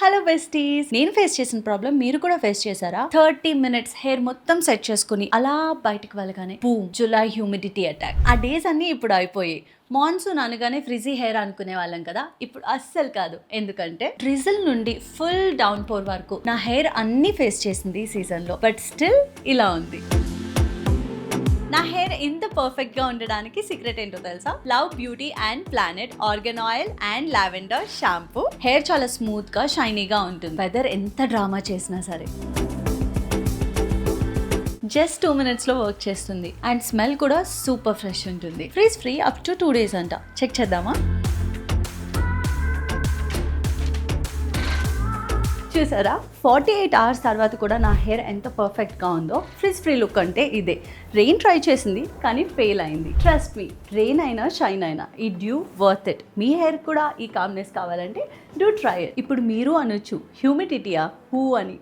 Hello besties, నేను face చేసిన problem మీరు కూడా ఫేస్ చేశారా? 30 minutes హెయిర్ మొత్తం సెట్ చేసుకుని అలా బయటకు వెళ్ళగానే బూమ్, జులై హ్యూమిడిటీ అటాక్. ఆ డేస్ అన్ని ఇప్పుడు అయిపోయాయి. మాన్సూన్ అనగానే ఫ్రిజీ హెయిర్ అనుకునే వాళ్ళం కదా, ఇప్పుడు అస్సలు కాదు. ఎందుకంటే డ్రిజిల్ నుండి ఫుల్ డౌన్ పోర్ వరకు నా హెయిర్ అన్ని ఫేస్ చేసింది ఈ సీజన్ లో, బట్ స్టిల్ ఇలా ఉంది. నా హెయిర్ ఇంత పర్ఫెక్ట్ గా ఉండడానికి సీక్రెట్ ఏంటో తెలుసా? Love beauty and planet organ oil and lavender shampoo. Hair చాలా స్మూత్ గా షైనీగా ఉంటుంది, వెదర్ ఎంత డ్రామా చేసినా సరే. జస్ట్ 2 minutes లో వర్క్ చేస్తుంది అండ్ స్మెల్ కూడా సూపర్ ఫ్రెష్ ఉంటుంది. Freeze free up to 2 days అంట. చెక్ చేద్దామా? చూసారా, 48 hours తర్వాత కూడా నా హెయిర్ ఎంత పర్ఫెక్ట్గా ఉందో. ఫ్రిజ్ ఫ్రీ లుక్ అంటే ఇదే. రెయిన్ ట్రై చేసింది కానీ ఫెయిల్ అయింది. ట్రస్ట్ మీ, రెయిన్ అయినా షైన్ అయినా ఈ due worth it. Me hair కూడా ఈ కామ్నెస్ కావాలంటే డూ ట్రై ఇట్. ఇప్పుడు మీరు అనొచ్చు, హ్యూమిడిటీయా హూ అని.